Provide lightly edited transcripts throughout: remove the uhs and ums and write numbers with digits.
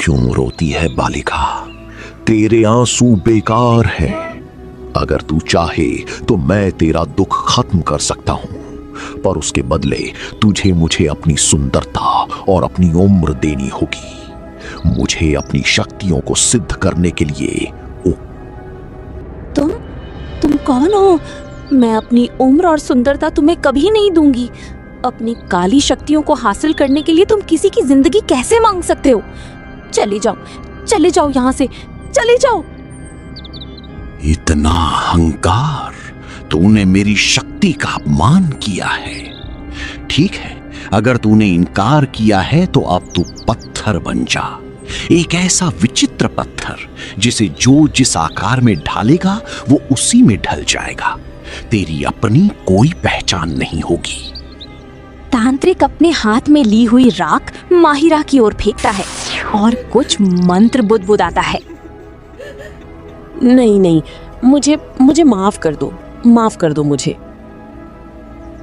क्यों रोती है बालिका? तेरे आंसू बेकार हैं। अगर तू चाहे तो मैं तेरा दुख खत्म कर सकता हूं, पर उसके बदले तुझे मुझे अपनी सुंदरता और अपनी उम्र देनी होगी। मुझे अपनी शक्तियों को सिद्ध करने के लिए तुम कौन हो? मैं अपनी उम्र और सुंदरता तुम्हें कभी नहीं दूंगी। अपनी काली शक्तियों को हासिल करने के लिए तुम किसी की जिंदगी कैसे मांग सकते हो? चले जाओ यहाँ से, चले जाओ। इतना अहंकार! तूने मेरी शक्ति का अपमान किया है। ठीक है, अगर तूने इनकार किया है तो अब तू पत्थर बन जा। एक ऐसा विचित्र पत्थर जिसे जो जिस आकार में ढालेगा वो उसी में ढल जाएगा। तेरी अपनी कोई पहचान नहीं होगी। तांत्रिक अपने हाथ में ली हुई राख माहिरा की ओर फेंकता है और कुछ मंत्र बुदबुदाता है। नहीं, मुझे माफ कर दो मुझे।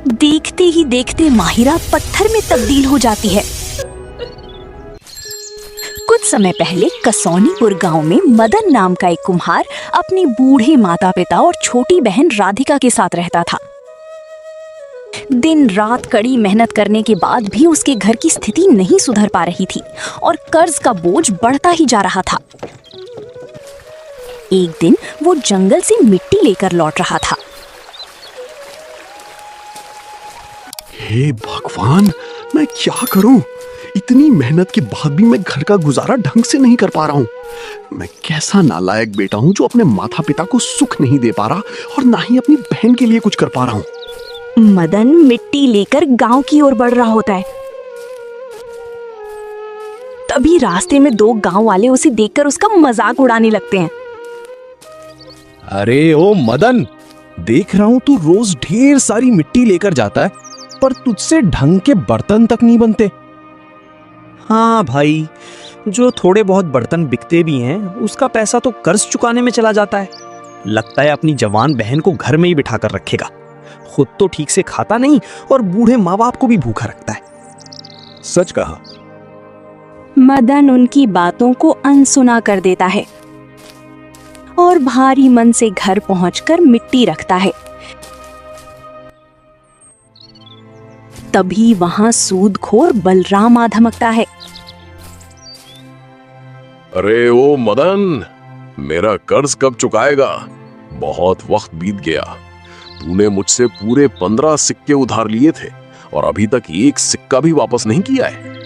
देखते ही देखते माहिरा पत्थर में तब्दील हो जाती है। कुछ समय पहले कसौनीपुर गांव में मदन नाम का एक कुम्हार अपने बूढ़े माता पिता और छोटी बहन राधिका के साथ रहता था। दिन रात कड़ी मेहनत करने के बाद भी उसके घर की स्थिति नहीं सुधर पा रही थी और कर्ज का बोझ बढ़ता ही जा रहा था। एक दिन वो जंगल से मिट्टी लेकर लौट रहा था। हे भगवान, मैं क्या करूं? इतनी मेहनत के बाद भी मैं घर का गुजारा ढंग से नहीं कर पा रहा हूं। मैं कैसा नालायक बेटा हूं जो अपने माता पिता को सुख नहीं दे पा रहा और ना ही अपनी बहन के लिए कुछ कर पा रहा हूं। मदन मिट्टी लेकर गांव की ओर बढ़ रहा होता है। तभी रास्ते में दो गांव वाले उसे देखकर उसका मजाक उड़ाने लगते हैं। अरे ओ मदन, देख रहा हूं तू रोज ढेर सारी मिट्टी लेकर जाता है, पर तुझसे ढंग के बर्तन तक नहीं बनते। हाँ भाई, जो थोड़े बहुत बर्तन बिकते भी हैं उसका पैसा तो कर्ज चुकाने में चला जाता है। लगता है अपनी जवान बहन को घर में ही बिठा कर रखेगा। खुद तो ठीक से खाता नहीं और बूढ़े माँ बाप को भी भूखा रखता है। सच कहा। मदन उनकी बातों को अनसुना कर देता है और भारी मन से घर पहुंचकर मिट्टी रखता है। तभी वहां सूदखोर बलराम आ धमकता है। अरे ओ मदन, मेरा कर्ज कब चुकाएगा? बहुत वक्त बीत गया। तूने मुझसे पूरे 15 सिक्के उधार लिए थे और अभी तक एक सिक्का भी वापस नहीं किया है।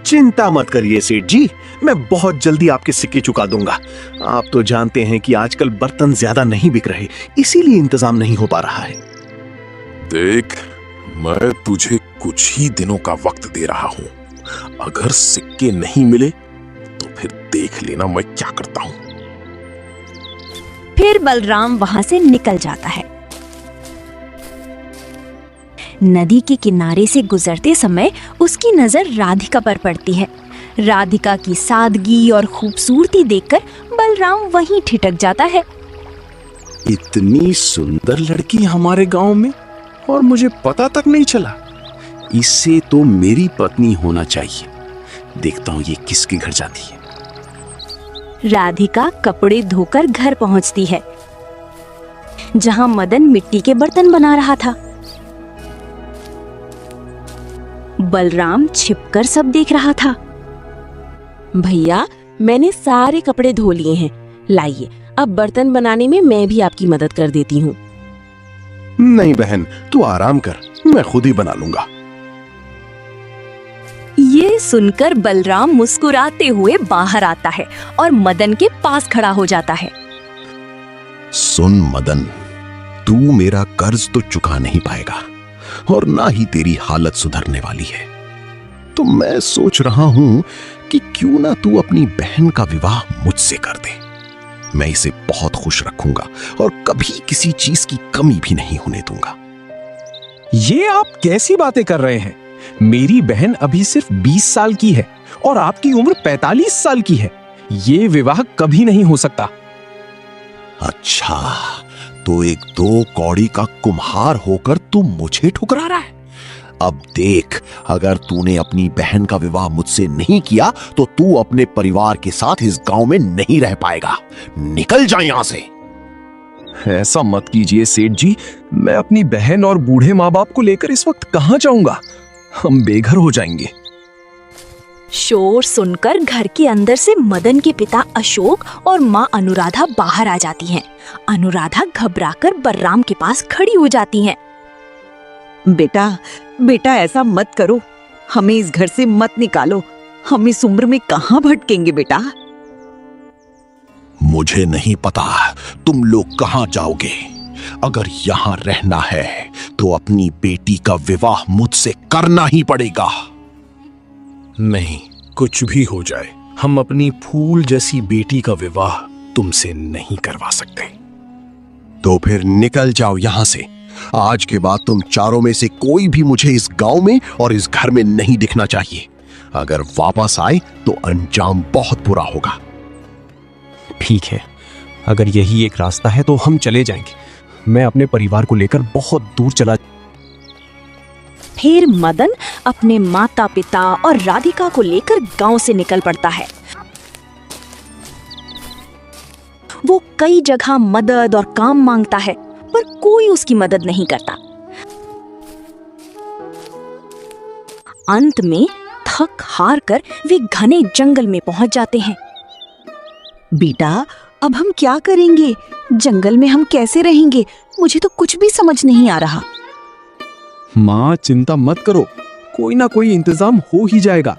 चिंता मत करिए सेठ जी, मैं बहुत जल्दी आपके सिक्के चुका दूंगा। आप तो जानते हैं कि आजकल बर्तन ज्यादा नहीं बिक रहे, इसीलिए इंतजाम नहीं हो पा रहा है। देख, मैं तुझे कुछ ही दिनों का वक्त दे रहा हूं। अगर सिक्के नहीं मिले तो फिर देख लेना मैं क्या करता हूं। फिर बलराम वहां से निकल जाता है। नदी के किनारे से गुजरते समय उसकी नजर राधिका पर पड़ती है। राधिका की सादगी और खूबसूरती देखकर बलराम वहीं ठिठक जाता है। इतनी सुंदर लड़की हमारे गांव में और मुझे पता तक नहीं चला। इससे तो मेरी पत्नी होना चाहिए। देखता हूं ये किसके घर जाती है। राधिका कपड़े धोकर घर पहुंचती है, जहां मदन मिट्टी के बर्तन बना रहा था। बलराम छिपकर सब देख रहा था। भैया, मैंने सारे कपड़े धो लिए हैं। लाइए, अब बर्तन बनाने में मैं भी आपकी मदद कर देती हूँ। नहीं बहन, तू आराम कर, मैं खुद ही बना लूंगा। ये सुनकर बलराम मुस्कुराते हुए बाहर आता है और मदन के पास खड़ा हो जाता है। सुन मदन, तू मेरा कर्ज तो चुका नहीं पाएगा और ना ही तेरी हालत सुधरने वाली है। तो मैं सोच रहा हूं कि क्यों ना तू अपनी बहन का विवाह मुझसे कर दे। मैं इसे बहुत खुश रखूंगा और कभी किसी चीज की कमी भी नहीं होने दूंगा। ये आप कैसी बातें कर रहे हैं? मेरी बहन अभी सिर्फ 20 साल की है और आपकी उम्र 45 साल की है। ये विवाह कभी नहीं हो सकता। अच्छा, तो एक दो कौड़ी का कुम्हार होकर तू मुझे ठुकरा रहा है? अब देख, अगर तूने अपनी बहन का विवाह मुझसे नहीं किया तो तू अपने परिवार के साथ इस गांव में नहीं रह पाएगा। निकल जा यहां से। ऐसा मत कीजिए सेठ जी, मैं अपनी बहन और बूढ़े माँ बाप को लेकर इस वक्त कहाँ जाऊंगा? हम बेघर हो जाएंगे। शोर सुनकर घर के अंदर से मदन के पिता अशोक और माँ अनुराधा बाहर आ जाती हैं। अनुराधा घबराकर बलराम के पास खड़ी हो जाती हैं। बेटा बेटा ऐसा मत करो, हमें इस घर से मत निकालो। हम इस उम्र में कहाँ भटकेंगे बेटा। मुझे नहीं पता तुम लोग कहां जाओगे। अगर यहां रहना है तो अपनी बेटी का विवाह मुझसे करना ही पड़ेगा। नहीं, कुछ भी हो जाए, हम अपनी फूल जैसी बेटी का विवाह तुमसे नहीं करवा सकते। तो फिर निकल जाओ यहां से। आज के बाद तुम चारों में से कोई भी मुझे इस गांव में और इस घर में नहीं दिखना चाहिए। अगर वापस आए तो अंजाम बहुत बुरा होगा। ठीक है, अगर यही एक रास्ता है तो हम चले जाएंगे। मैं अपने परिवार को लेकर बहुत दूर चला। फिर मदन अपने माता पिता और राधिका को लेकर गांव से निकल पड़ता है। वो कई जगह मदद और काम मांगता है पर कोई उसकी मदद नहीं करता। अंत में थक हार कर वे घने जंगल में पहुंच जाते हैं। बेटा अब हम क्या करेंगे? जंगल में हम कैसे रहेंगे? मुझे तो कुछ भी समझ नहीं आ रहा। माँ चिंता मत करो, कोई ना कोई इंतजाम हो ही जाएगा।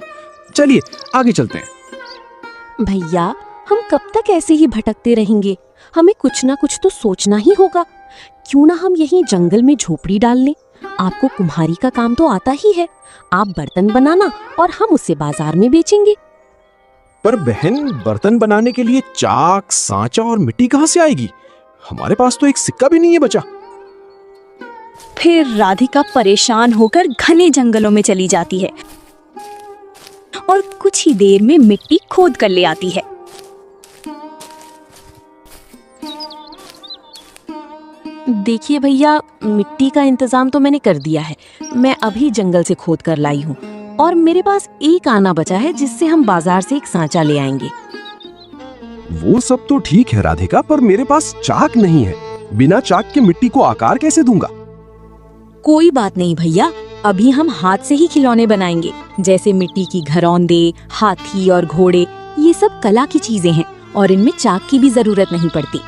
चलिए आगे चलते हैं। भैया हम कब तक ऐसे ही भटकते रहेंगे? हमें कुछ ना कुछ तो सोचना ही होगा। क्यों ना हम यहीं जंगल में झोपड़ी डाल लें? आपको कुम्हारी का काम तो आता ही है। आप बर्तन बनाना और हम उसे बाजार में बेचेंगे। पर बहन, बर्तन बनाने के लिए चाक, सांचा और मिट्टी कहाँ से आएगी? हमारे पास तो एक सिक्का भी नहीं है बचा। फिर राधिका परेशान होकर घने जंगलों में चली जाती है और कुछ ही देर में मिट्टी खोद कर ले आती है। देखिए भैया, मिट्टी का इंतजाम तो मैंने कर दिया है। मैं अभी जंगल से खोद कर लाई हूँ और मेरे पास एक आना बचा है जिससे हम बाजार से एक सांचा ले आएंगे। वो सब तो ठीक है राधिका, पर मेरे पास चाक नहीं है। बिना चाक के मिट्टी को आकार कैसे दूंगा? कोई बात नहीं भैया, अभी हम हाथ से ही खिलौने बनाएंगे। जैसे मिट्टी की घरौंदे, हाथी और घोड़े, ये सब कला की चीजें हैं और इनमें चाक की भी जरूरत नहीं पड़ती।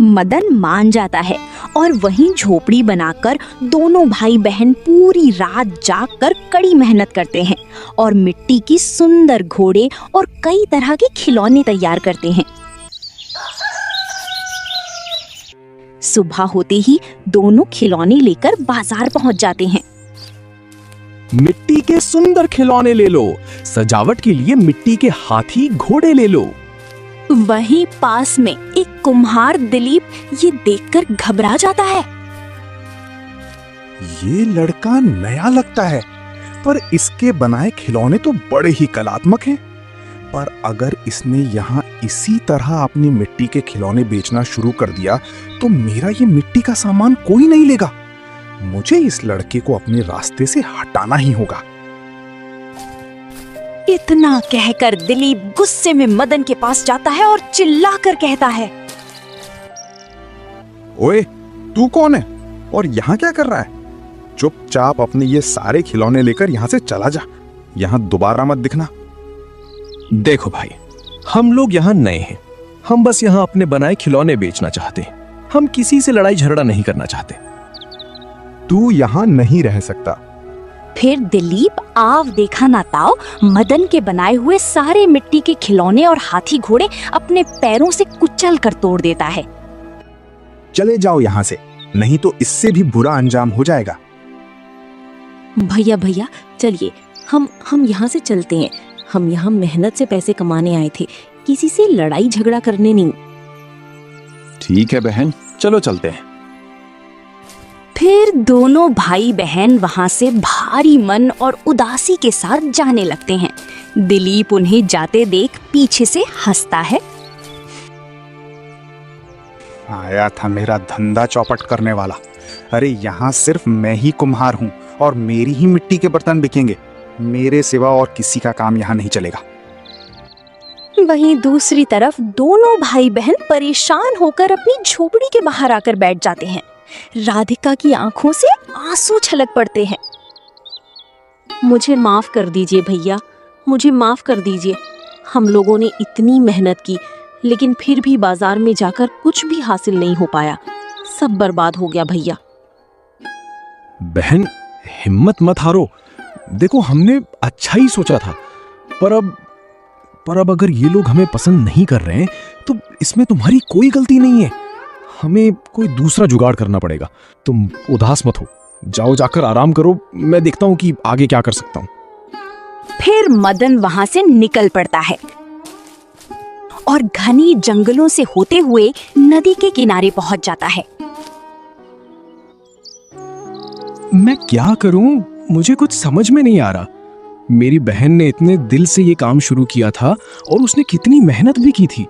मदन मान जाता है और वहीं झोपड़ी बनाकर दोनों भाई बहन पूरी रात जागकर कड़ी मेहनत करते हैं और मिट्टी की सुंदर घोड़े और कई तरह के खिलौने तैयार करते हैं। सुबह होते ही दोनों खिलौने लेकर बाजार पहुंच जाते हैं। मिट्टी के सुंदर खिलौने ले लो, सजावट के लिए मिट्टी के हाथी घोड़े ले लो। वहीं पास में एक कुम्हार दिलीप ये देखकर घबरा जाता है। ये लड़का नया लगता है, पर इसके बनाए खिलौने तो बड़े ही कलात्मक हैं। पर अगर इसने यहाँ इसी तरह अपनी मिट्टी के खिलौने बेचना शुरू कर दिया तो मेरा ये मिट्टी का सामान कोई नहीं लेगा। मुझे इस लड़के को अपने रास्ते से हटाना ही होगा। इतना कहकर दिलीप गुस्से में मदन के पास जाता है और चिल्लाकर कहता है, ओए, तू कौन है और यहाँ क्या कर रहा है? चुपचाप अपने ये सारे खिलौने लेकर यहाँ से चला जा। यहाँ दोबारा मत दिखना। देखो भाई, हम लोग यहाँ नए हैं। हम बस यहाँ अपने बनाए खिलौने बेचना चाहते हैं। हम किसी से लड़ाई झगड़ा नहीं करना चाहते। तू यहाँ नहीं रह सकता। फिर दिलीप आव देखा ना ताव मदन के बनाए हुए सारे मिट्टी के खिलौने और हाथी घोड़े अपने पैरों से कुचल कर तोड़ देता है। चले जाओ यहाँ से, नहीं तो इससे भी बुरा अंजाम हो जाएगा। भैया भैया चलिए, हम यहाँ से चलते हैं। हम यहाँ मेहनत से पैसे कमाने आए थे, किसी से लड़ाई झगड़ा करने नहीं। ठीक है बहन, चलो चलते हैं। फिर दोनों भाई बहन वहां से भारी मन और उदासी के साथ जाने लगते हैं। दिलीप उन्हें जाते देख पीछे से हंसता है। आया था मेरा धंधा चौपट करने वाला, अरे यहाँ सिर्फ मैं ही कुम्हार हूँ और मेरी ही मिट्टी के बर्तन बिकेंगे। मेरे सिवा और किसी का काम यहाँ नहीं चलेगा। वहीं दूसरी तरफ दोनों भाई बहन परेशान होकर अपनी झोपड़ी के बाहर आकर बैठ जाते हैं। राधिका की आंखों से आंसू छलक पड़ते हैं। मुझे माफ कर दीजिए भैया, मुझे माफ कर दीजिए। हम लोगों ने इतनी मेहनत की, लेकिन फिर भी बाजार में जाकर कुछ भी हासिल नहीं हो पाया। सब बर्बाद हो गया भैया। बहन, हिम्मत मत हारो। देखो, हमने अच्छा ही सोचा था, पर अब अगर ये लोग हमें पसंद नहीं कर रहे हैं तो इसमें तुम्हारी कोई गलती नहीं है। हमें कोई दूसरा जुगाड़ करना पड़ेगा। तुम उदास मत हो, जाओ जाकर आराम करो। मैं देखता हूँ कि आगे क्या कर सकता हूँ। फिर मदन वहां से निकल पड़ता है और घनी जंगलों से होते हुए नदी के किनारे पहुंच जाता है। मैं क्या करूं, मुझे कुछ समझ में नहीं आ रहा। मेरी बहन ने इतने दिल से ये काम शुरू किया था और उसने कितनी मेहनत भी की थी,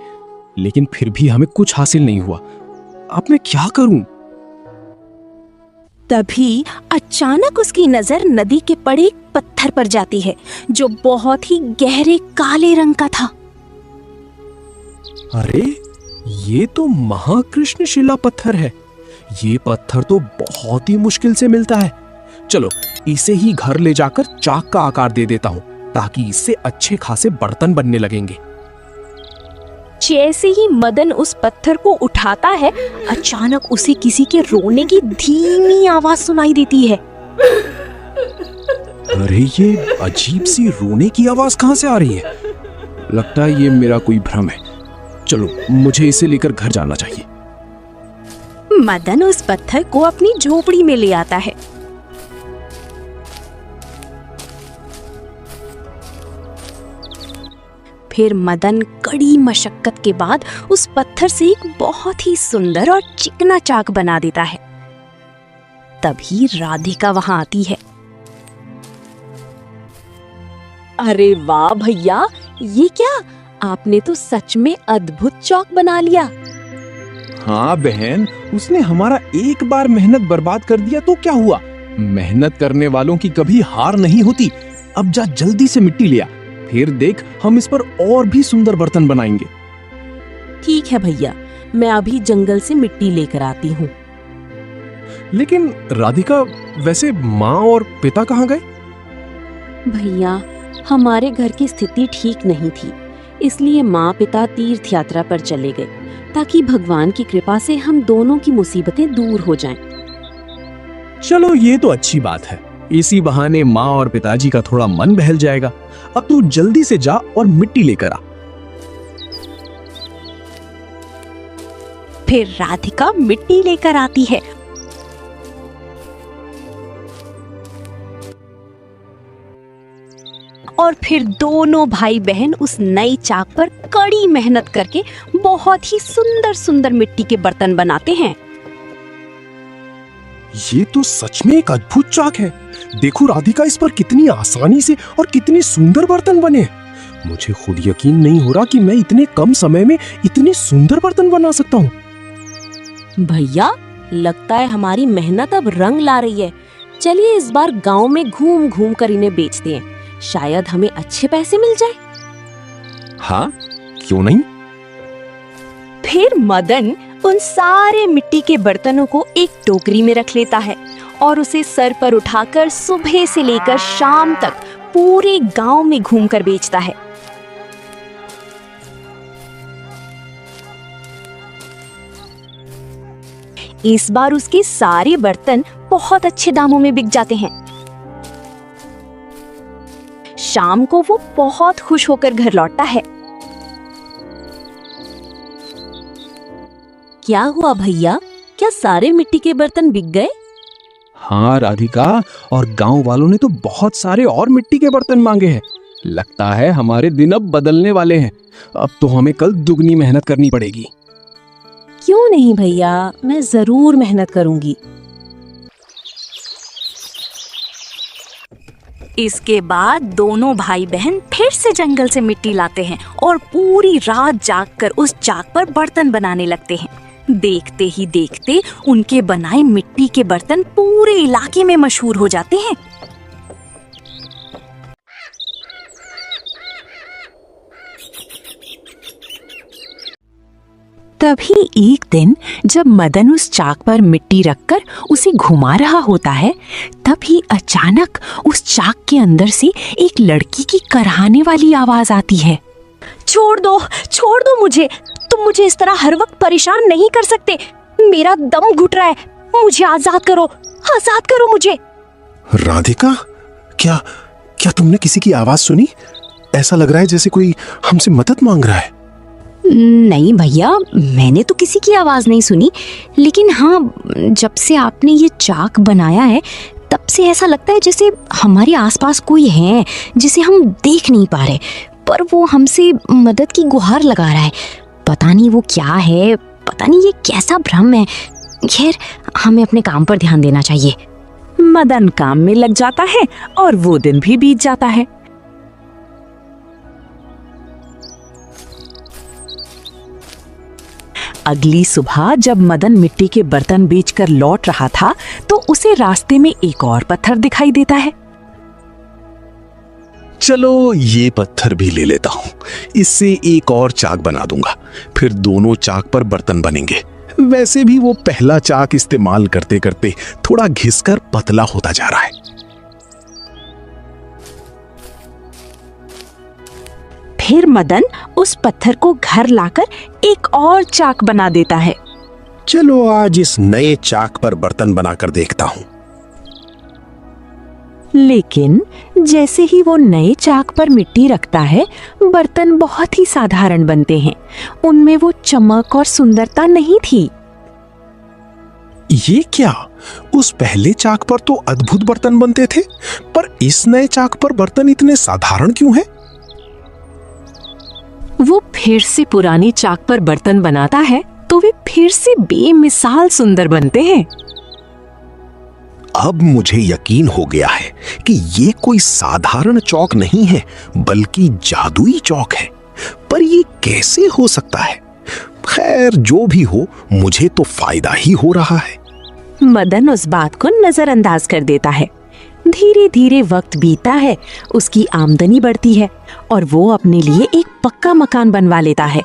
लेकिन फिर भी हमें कुछ हासिल नहीं हुआ। अब मैं क्या करूं? तभी अचानक उसकी नजर नदी के पड़े एक पत्थर पर जाती है, जो बहुत ही गहरे काले रंग का था। अरे, ये तो महाकृष्ण शिला पत्थर है। ये पत्थर तो बहुत ही मुश्किल से मिलता है। चलो, इसे ही घर ले जाकर चाक का आकार दे देता हूँ, ताकि इससे अच्छे खासे बर्तन बनने लगेंगे। जैसे ही मदन उस पत्थर को उठाता है, अचानक उसे किसी के रोने की धीमी आवाज सुनाई देती है। अरे, ये अजीब सी रोने की आवाज कहाँ से आ रही है? लगता है ये मेरा कोई भ्रम है। चलो, मुझे इसे लेकर घर जाना चाहिए। मदन उस पत्थर को अपनी झोपड़ी में ले आता है। फिर मदन कड़ी मशक्कत के बाद उस पत्थर से एक बहुत ही सुंदर और चिकना चाक बना देता है। तभी राधिका वहां आती है। अरे वाह भैया, ये क्या? आपने तो सच में अद्भुत चौक बना लिया। हाँ बहन, उसने हमारा एक बार मेहनत बर्बाद कर दिया तो क्या हुआ? मेहनत करने वालों की कभी हार नहीं होती। अब जा जल्दी से मिट्टी ले आ, फिर देख हम इस पर और भी सुंदर बर्तन बनाएंगे। ठीक है भैया, मैं अभी जंगल से मिट्टी लेकर आती हूँ। लेकिन राधिका, वैसे माँ और पिता कहाँ गए? भैया, हमारे घर की स्थिति ठीक नहीं थी, इसलिए माँ पिता तीर्थ यात्रा पर चले गए, ताकि भगवान की कृपा से हम दोनों की मुसीबतें दूर हो जाएं। चलो, ये तो अच्छी बात है। इसी बहाने माँ और पिताजी का थोड़ा मन बहल जाएगा। अब तू जल्दी से जा और मिट्टी लेकर आ। फिर राधिका मिट्टी लेकर आती है और फिर दोनों भाई बहन उस नई चाक पर कड़ी मेहनत करके बहुत ही सुंदर सुंदर मिट्टी के बर्तन बनाते हैं। ये तो सच में एक अद्भुत चाक है। देखो राधिका, इस पर कितनी आसानी से और कितने सुंदर बर्तन बने। मुझे खुद यकीन नहीं हो रहा कि मैं इतने कम समय में इतने सुंदर बर्तन बना सकता हूँ। भैया, लगता है हमारी मेहनत अब रंग ला रही है। चलिए इस बार गांव में घूम घूम कर इन्हें बेचते हैं, शायद हमें अच्छे पैसे मिल जाए। हाँ, क्यों नहीं? फिर मदन उन सारे मिट्टी के बर्तनों को एक टोकरी में रख लेता है और उसे सर पर उठाकर सुबह से लेकर शाम तक पूरे गांव में घूमकर बेचता है। इस बार उसके सारे बर्तन बहुत अच्छे दामों में बिक जाते हैं। शाम को वो बहुत खुश होकर घर लौटता है। क्या हुआ भैया, क्या सारे मिट्टी के बर्तन बिक गए? हाँ राधिका, और गांव वालों ने तो बहुत सारे और मिट्टी के बर्तन मांगे हैं। लगता है हमारे दिन अब बदलने वाले हैं। अब तो हमें कल दुगनी मेहनत करनी पड़ेगी। क्यों नहीं भैया, मैं जरूर मेहनत करूंगी। इसके बाद दोनों भाई बहन फिर से जंगल से मिट्टी लाते हैं और पूरी रात जागकर उस चाक पर बर्तन बनाने लगते हैं। देखते ही देखते उनके बनाए मिट्टी के बर्तन पूरे इलाके में मशहूर हो जाते हैं। तभी एक दिन जब मदन उस चाक पर मिट्टी रखकर उसे घुमा रहा होता है, तभी अचानक उस चाक के अंदर से एक लड़की की कराहने वाली आवाज आती है। छोड़ दो मुझे, तुम मुझे इस तरह हर वक्त परेशान नहीं कर सकते। मेरा दम घुट रहा है, मुझे आजाद करो मुझे। राधिका, क्या क्या तुमने किसी की आवाज सुनी? ऐसा लग रहा है जैसे कोई हमसे मदद मांग रहा है। नहीं भैया, मैंने तो किसी की आवाज नहीं सुनी, लेकिन हाँ, जब से आपने ये चाक बनाया है तब से ऐसा लगता है जैसे हमारे आसपास कोई है जिसे हम देख नहीं पा रहे, पर वो हमसे मदद की गुहार लगा रहा है। पता नहीं वो क्या है, पता नहीं ये कैसा भ्रम है। खैर, हमें अपने काम पर ध्यान देना चाहिए। मदन काम में लग जाता है और वो दिन भी बीत जाता है। अगली सुबह जब मदन मिट्टी के बर्तन बेचकर लौट रहा था तो उसे रास्ते में एक और पत्थर दिखाई देता है। चलो ये पत्थर भी ले लेता हूँ, इससे एक और चाक बना दूंगा, फिर दोनों चाक पर बर्तन बनेंगे। वैसे भी वो पहला चाक इस्तेमाल करते करते थोड़ा घिसकर पतला होता जा रहा है। फिर मदन उस पत्थर को घर लाकर एक और चाक बना देता है। चलो आज इस नए चाक पर बर्तन बनाकर देखता हूँ। लेकिन जैसे ही वो नए चाक पर मिट्टी रखता है, बर्तन बहुत ही साधारण बनते हैं। उनमें वो चमक और सुंदरता नहीं थी। ये क्या? उस पहले चाक पर तो अद्भुत बर्तन बनते थे, पर इस नए चाक पर बर्तन इतने साधारण क्यों हैं? वो फिर से पुरानी चाक पर बर्तन बनाता है तो वे फिर से बेमिसाल सुंदर बनते हैं। अब मुझे यकीन हो गया है कि ये कोई साधारण चौक नहीं है, बल्कि जादुई चौक है। पर ये कैसे हो सकता है? खैर, जो भी हो, मुझे तो फायदा ही हो रहा है। मदन उस बात को नजरअंदाज कर देता है। धीरे धीरे वक्त बीतता है, उसकी आमदनी बढ़ती है और वो अपने लिए एक पक्का मकान बनवा लेता है।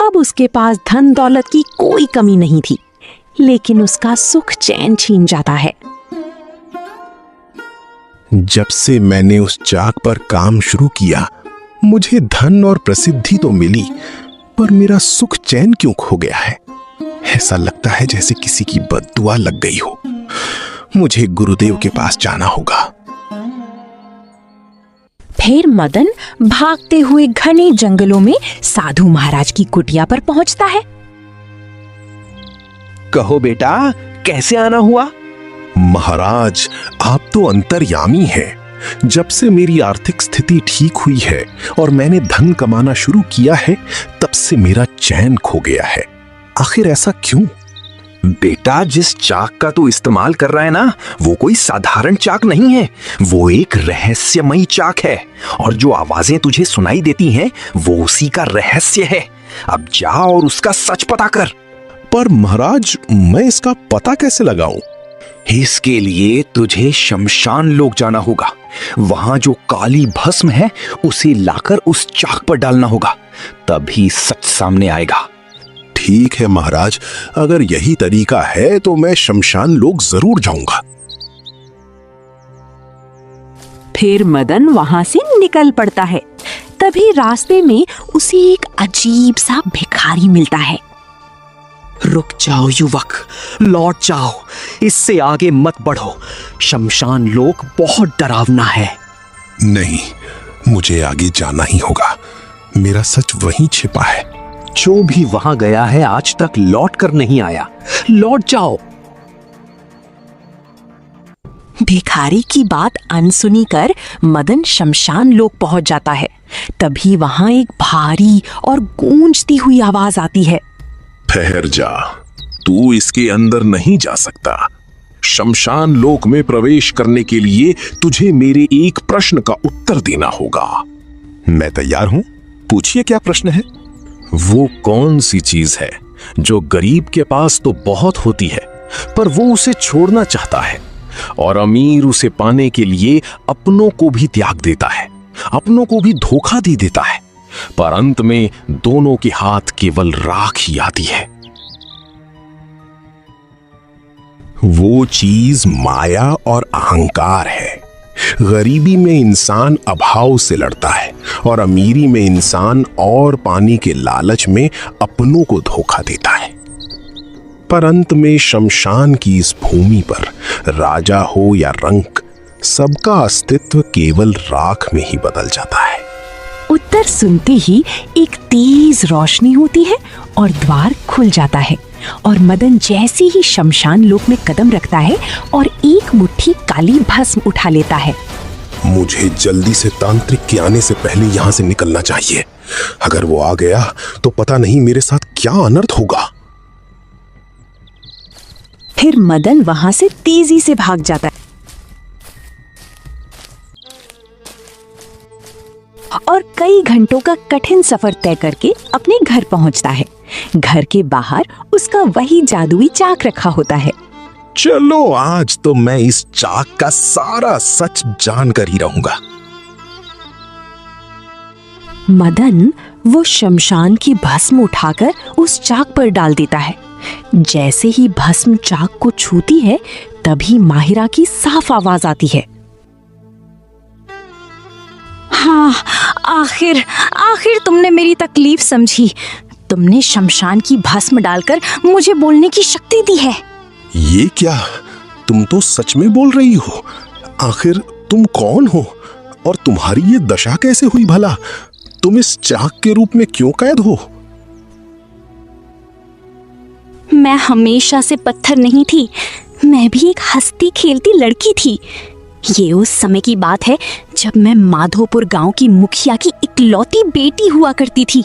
अब उसके पास धन दौलत की कोई कमी नहीं थी, लेकिन उसका सुख चैन छीन जाता है। जब से मैंने उस चाक पर काम शुरू किया, मुझे धन और प्रसिद्धि तो मिली, पर मेरा सुख चैन क्यों खो गया है? ऐसा लगता है जैसे किसी की बद्दुआ लग गई हो। मुझे गुरुदेव के पास जाना होगा। फिर मदन भागते हुए घने जंगलों में साधु महाराज की कुटिया पर पहुंचता है। कहो बेटा, कैसे आना हुआ? महाराज, आप तो अंतर्यामी हैं। जब से मेरी आर्थिक स्थिति ठीक हुई है और मैंने धन कमाना शुरू किया है, तब से मेरा चैन खो गया है। आखिर ऐसा क्यों? बेटा, जिस चाक का तू इस्तेमाल कर रहा है ना, वो कोई साधारण चाक नहीं है। वो एक रहस्यमयी चाक है, और जो आवाजें तुझे सुनाई देती हैं, वो उसी का रहस्य है। अब जा और उसका सच पता कर। पर महाराज, मैं इसका पता कैसे लगाऊं? इसके लिए तुझे शमशान लोक जाना होगा। वहां जो काली भस्म है, उसे लाकर उस चाक पर डालना होगा, तभी सच सामने आएगा। ठीक है महाराज, अगर यही तरीका है तो मैं शमशान लोक जरूर जाऊंगा। फिर मदन वहां से निकल पड़ता है। तभी रास्ते में उसे एक अजीब सा भिखारी मिलता है। रुक जाओ युवक, लौट जाओ, इससे आगे मत बढ़ो। शमशान लोक बहुत डरावना है। नहीं, मुझे आगे जाना ही होगा। मेरा सच वहीं छिपा है। जो भी वहां गया है आज तक लौट कर नहीं आया। लौट जाओ। भिखारी की बात अनसुनी कर मदन शमशान लोक पहुंच जाता है। तभी वहां एक भारी और गूंजती हुई आवाज आती है। ठहर जा, तू इसके अंदर नहीं जा सकता। शमशान लोक में प्रवेश करने के लिए तुझे मेरे एक प्रश्न का उत्तर देना होगा। मैं तैयार हूं, पूछिए क्या प्रश्न है। वो कौन सी चीज है जो गरीब के पास तो बहुत होती है पर वो उसे छोड़ना चाहता है, और अमीर उसे पाने के लिए अपनों को भी त्याग देता है, अपनों को भी धोखा दे देता है, पर अंत में दोनों के हाथ केवल राख ही आती है। वो चीज माया और अहंकार है। गरीबी में इंसान अभाव से लड़ता है और अमीरी में इंसान और पाने के लालच में अपनों को धोखा देता है। पर अंत में शमशान की इस भूमि पर राजा हो या रंक, सबका अस्तित्व केवल राख में ही बदल जाता है। उत्तर सुनते ही एक तेज रोशनी होती है और द्वार खुल जाता है, और मदन जैसे ही शमशान लोक में कदम रखता है और एक मुट्ठी काली भस्म उठा लेता है। मुझे जल्दी से तांत्रिक के आने से पहले यहाँ से निकलना चाहिए। अगर वो आ गया तो पता नहीं मेरे साथ क्या अनर्थ होगा। फिर मदन वहां से तेजी से भाग जाता है और कई घंटों का कठिन सफर तय करके अपने घर पहुंचता है। घर के बाहर उसका वही जादुई चाक रखा होता है। चलो आज तो मैं इस चाक का सारा सच जानकर ही रहूंगा। मदन वो शमशान की भस्म उठाकर उस चाक पर डाल देता है। जैसे ही भस्म चाक को छूती है तभी माहिरा की साफ आवाज आती है। हाँ, आखिर तुमने मेरी तकलीफ समझी। तुमने शमशान की भस्म डालकर मुझे बोलने की शक्ति दी है। ये क्या? तुम तो सच में बोल रही हो। आखिर तुम कौन हो और तुम्हारी ये दशा कैसे हुई भला? तुम इस चाक के रूप में क्यों कैद हो? मैं हमेशा से पत्थर नहीं थी, मैं भी एक हंसती खेलती लड़की थी। ये उस समय की बात है जब मैं माधोपुर गांव की मुखिया की इकलौती बेटी हुआ करती थी।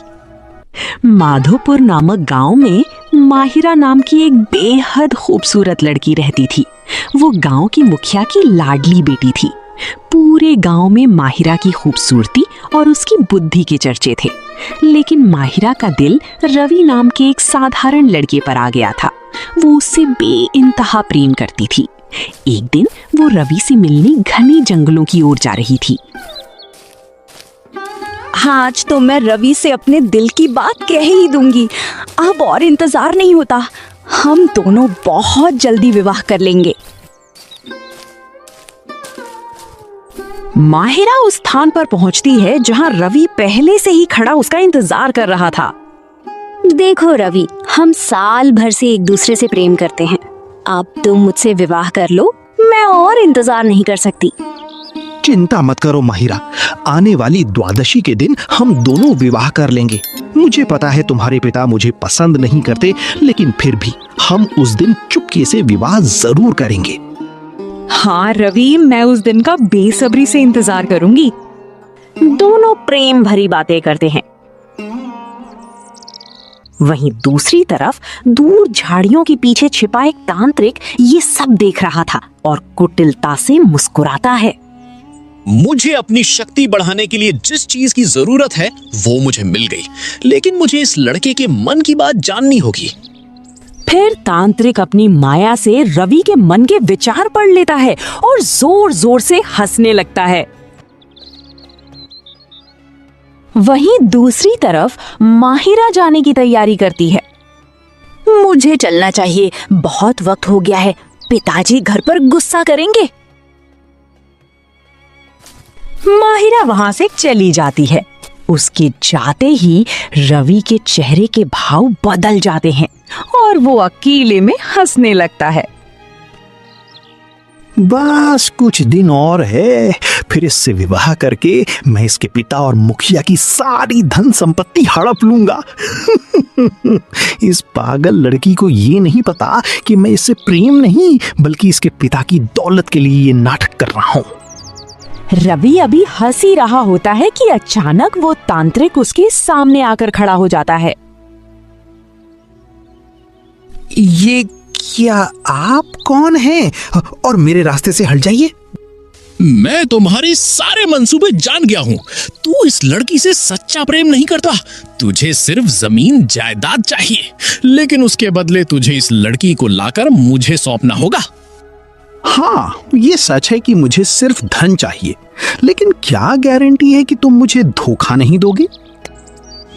माधोपुर नामक गांव में माहिरा नाम की एक बेहद खूबसूरत लड़की रहती थी। वो गांव की मुखिया की लाडली बेटी थी। पूरे गांव में माहिरा की खूबसूरती और उसकी बुद्धि के चर्चे थे, लेकिन माहिरा का दिल रवि नाम के एक साधारण लड़के पर आ गया था। वो उससे बेइंतहा प्रेम करती थी। एक दिन वो रवि से मिलने घने जंगलों की ओर जा रही थी। आज तो मैं रवि से अपने दिल की बात कह ही दूंगी। अब और इंतजार नहीं होता, हम दोनों बहुत जल्दी विवाह कर लेंगे। माहिरा उस स्थान पर पहुंचती है जहां रवि पहले से ही खड़ा उसका इंतजार कर रहा था। देखो रवि, हम साल भर से एक दूसरे से प्रेम करते हैं। अब तुम मुझसे विवाह कर लो, मैं और इंतजार नहीं कर सकती। चिंता मत करो माहिरा, आने वाली द्वादशी के दिन हम दोनों विवाह कर लेंगे। मुझे पता है तुम्हारे पिता मुझे पसंद नहीं करते, लेकिन फिर भी हम उस दिन चुपके से विवाह जरूर करेंगे। हाँ रवि, मैं उस दिन का बेसब्री से इंतजार करूंगी। दोनों प्रेम भरी बातें करते हैं। वहीं दूसरी तरफ दूर झाड़ियों के पीछे छिपा एक तांत्रिक ये सब देख रहा था और कुटिलता से मुस्कुराता है। मुझे अपनी शक्ति बढ़ाने के लिए जिस चीज की जरूरत है वो मुझे मिल गई, लेकिन मुझे इस लड़के के मन की बात जाननी होगी। फिर तांत्रिक अपनी माया से रवि के मन के विचार पढ़ लेता है और जोर जोर से हंसने लगता है। वहीं दूसरी तरफ माहिरा जाने की तैयारी करती है। मुझे चलना चाहिए, बहुत वक्त हो गया है, पिताजी घर पर गुस्सा करेंगे। माहिरा वहां से चली जाती है। उसके जाते ही रवि के चेहरे के भाव बदल जाते हैं और वो अकेले में हंसने लगता है। बस कुछ दिन और है, फिर इससे विवाह करके मैं इसके पिता और मुखिया की सारी धन संपत्ति हड़प लूंगा। इस पागल लड़की को ये नहीं पता कि मैं इससे प्रेम नहीं बल्कि इसके पिता की दौलत के लिए ये नाटक कर रहा हूँ। रवि अभी हंस ही रहा होता है कि अचानक वो तांत्रिक उसके सामने आकर खड़ा हो जाता है। ये क्या आप कौन हैं? और मेरे रास्ते से हट जाइए। मैं तुम्हारे सारे मंसूबे जान गया हूँ। तू इस लड़की से सच्चा प्रेम नहीं करता, तुझे सिर्फ जमीन जायदाद चाहिए, लेकिन उसके बदले तुझे इस लड़की को लाकर मुझे सौंपना होगा। हाँ, ये सच है कि मुझे सिर्फ धन चाहिए, लेकिन क्या गारंटी है कि तुम मुझे धोखा नहीं दोगे?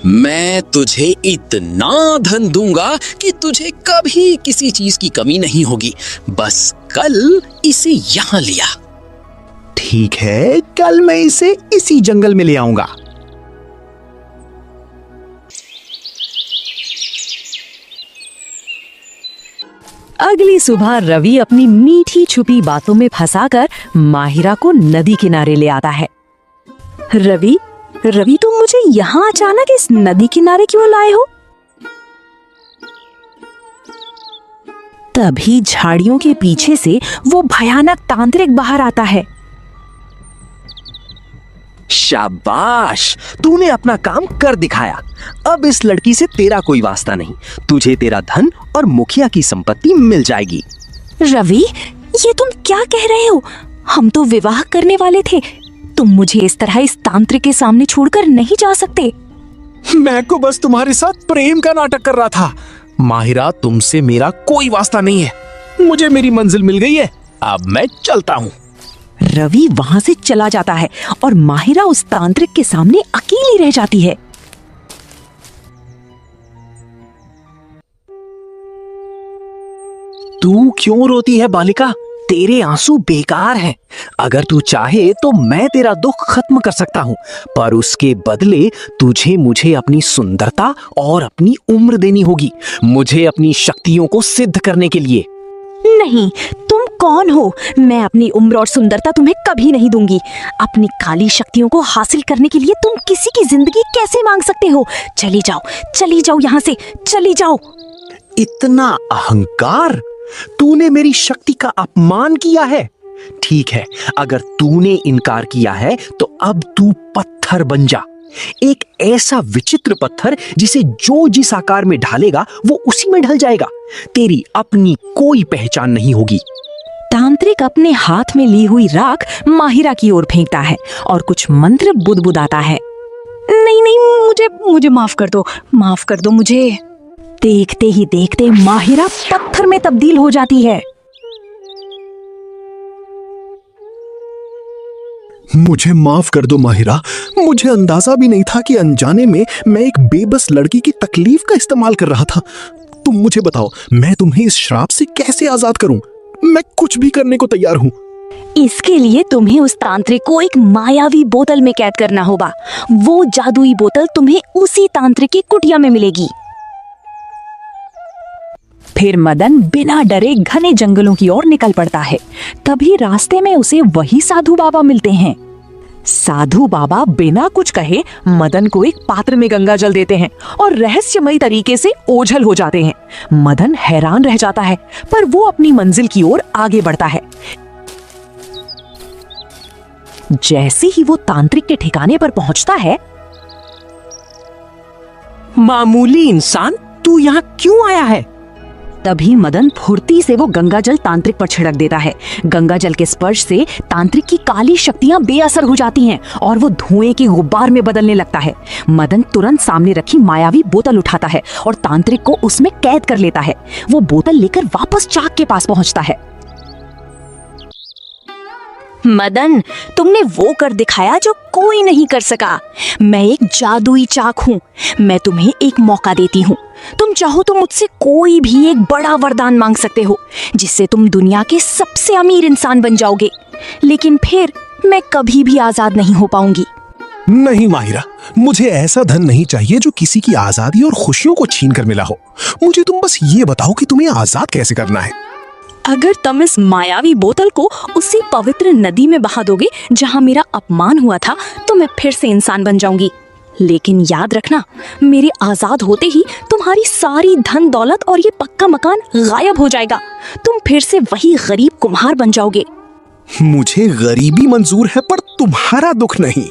मैं तुझे इतना धन दूंगा कि तुझे कभी किसी चीज की कमी नहीं होगी। बस कल इसे यहाँ लिया। ठीक है, कल मैं इसे इसी जंगल में ले आऊंगा। अगली सुबह रवि अपनी मीठी छुपी बातों में फंसाकर माहिरा को नदी किनारे ले आता है। रवि, तुम मुझे यहाँ अचानक इस नदी किनारे क्यों लाए हो? तभी झाड़ियों के पीछे से वो भयानक तांत्रिक बाहर आता है। शाबाश, तूने अपना काम कर दिखाया। अब इस लड़की से तेरा कोई वास्ता नहीं। तुझे तेरा धन और मुखिया की संपत्ति मिल जाएगी। रवि, ये तुम क्या कह रहे हो? हम तो विवाह करने वाले थे। तुम मुझे इस तरह इस तांत्रिक के सामने छोड़कर नहीं जा सकते। मैं को बस तुम्हारे साथ प्रेम का नाटक कर रहा था। माहिरा, तुमसे मेरा कोई वास्ता नहीं है। मुझे मेरी मंजिल मिल गई है, अब मैं चलता हूँ। रवि वहां से चला जाता है और माहिरा उस तांत्रिक के सामने अकेली रह जाती है। तू क्यों रोती है बालिका? तेरे आंसू बेकार हैं। अगर तू चाहे तो मैं तेरा दुख खत्म कर सकता हूँ, पर उसके बदले तुझे मुझे अपनी सुंदरता और अपनी उम्र देनी होगी, मुझे अपनी शक्तियों को सिद्ध करने के लिए। नहीं, तुम कौन हो? मैं अपनी उम्र और सुंदरता तुम्हें कभी नहीं दूंगी। अपनी काली शक्तियों को हासिल करने के लिए तुम किसी की जिंदगी कैसे मांग सकते हो? चली जाओ यहाँ से, चली जाओ। इतना अहंकार! तूने मेरी शक्ति का अपमान किया है। ठीक है, अगर तूने इनकार किया है तो अब तू पत्थर बन जा। एक ऐसा विचित्र पत्थर जिसे जो जिस आकार में ढालेगा वो उसी में ढल जाएगा। तेरी अपनी कोई पहचान नहीं होगी। तांत्रिक अपने हाथ में ली हुई राख माहिरा की ओर फेंकता है और कुछ मंत्र बुदबुदाता है। नहीं, मुझे माफ कर दो मुझे। देखते ही देखते माहिरा पत्थर में तब्दील हो जाती है। मुझे माफ कर दो माहिरा, मुझे अंदाजा भी नहीं था कि अनजाने में मैं एक बेबस लड़की की तकलीफ का इस्तेमाल कर रहा था। तुम मुझे बताओ, मैं तुम्हें इस श्राप से कैसे आजाद करूं? मैं कुछ भी करने को तैयार हूं। इसके लिए तुम्हें उस तांत्रिक को एक मायावी बोतल में कैद करना होगा। वो जादुई बोतल तुम्हें उसी तांत्रिक की कुटिया में मिलेगी। फिर मदन बिना डरे घने जंगलों की ओर निकल पड़ता है। तभी रास्ते में उसे वही साधु बाबा मिलते हैं। साधु बाबा बिना कुछ कहे मदन को एक पात्र में गंगा जल देते हैं और रहस्यमयी तरीके से ओझल हो जाते हैं। मदन हैरान रह जाता है, पर वो अपनी मंजिल की ओर आगे बढ़ता है। जैसे ही वो तांत्रिक के ठिकाने पर पहुंचता है, मामूली इंसान, तू यहाँ क्यों आया है? तभी मदन फुर्ती से वो गंगाजल तांत्रिक पर छिड़क देता है। गंगाजल के स्पर्श से तांत्रिक की काली शक्तियां बेअसर हो जाती हैं और वो धुएं के गुब्बार में बदलने लगता है। मदन तुरंत सामने रखी मायावी बोतल उठाता है और तांत्रिक को उसमें कैद कर लेता है। वो बोतल लेकर वापस चाक के पास पहुंचता है। मदन, तुमने वो कर दिखाया जो कोई नहीं कर सका। मैं एक जादुई चाक हूँ। मैं तुम्हें एक मौका देती हूँ। तुम चाहो तो मुझसे कोई भी एक बड़ा वरदान मांग सकते हो, जिससे तुम दुनिया के सबसे अमीर इंसान बन जाओगे। लेकिन फिर मैं कभी भी आजाद नहीं हो पाऊंगी। नहीं माहिरा, मुझे ऐसा धन नहीं चाहिए जो किसी की आजादी और खुशियों को छीन कर मिला हो। मुझे तुम बस ये बताओ कि तुम्हें आजाद कैसे करना है। अगर तुम इस मायावी बोतल को उसी पवित्र नदी में बहा दोगे जहाँ मेरा अपमान हुआ था, तो मैं फिर से इंसान बन जाऊंगी। लेकिन याद रखना, मेरे आजाद होते ही तुम्हारी सारी धन दौलत और ये पक्का मकान गायब हो जाएगा। तुम फिर से वही गरीब कुम्हार बन जाओगे। मुझे गरीबी मंजूर है, पर तुम्हारा दुख नहीं।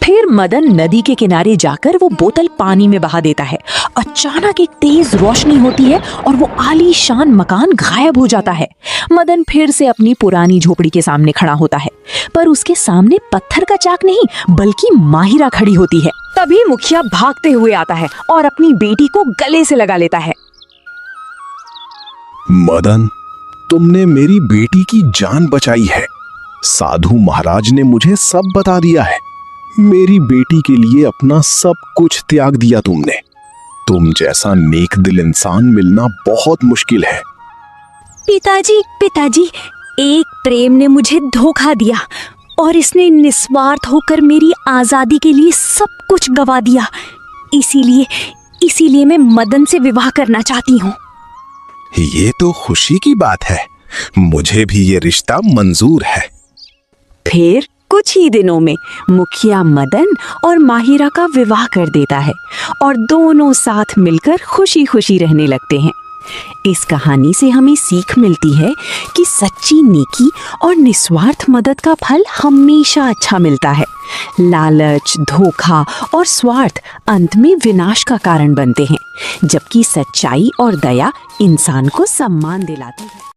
फिर मदन नदी के किनारे जाकर वो बोतल पानी में बहा देता है। अचानक एक तेज रोशनी होती है और वो आलीशान मकान गायब हो जाता है। मदन फिर से अपनी पुरानी झोपड़ी के सामने खड़ा होता है, पर उसके सामने पत्थर का चाक नहीं बल्कि माहिरा खड़ी होती है। तभी मुखिया भागते हुए आता है और अपनी बेटी को गले से लगा लेता है। मदन, तुमने मेरी बेटी की जान बचाई है। साधु महाराज ने मुझे सब बता दिया है। मेरी बेटी के लिए अपना सब कुछ त्याग दिया तुमने। तुम जैसा नेक दिल इंसान मिलना बहुत मुश्किल है। पिताजी, एक प्रेम ने मुझे धोखा दिया और इसने निस्वार्थ होकर मेरी आजादी के लिए सब कुछ गवा दिया। इसीलिए मैं मदन से विवाह करना चाहती हूँ। ये तो खुशी की बात है। मुझे भी ये रिश्ता मंजूर है। फिर कुछ ही दिनों में मुखिया मदन और माहिरा का विवाह कर देता है और दोनों साथ मिलकर खुशी खुशी रहने लगते हैं। इस कहानी से हमें सीख मिलती है कि सच्ची नेकी और निस्वार्थ मदद का फल हमेशा अच्छा मिलता है। लालच, धोखा और स्वार्थ अंत में विनाश का कारण बनते हैं, जबकि सच्चाई और दया इंसान को सम्मान दिलाती है।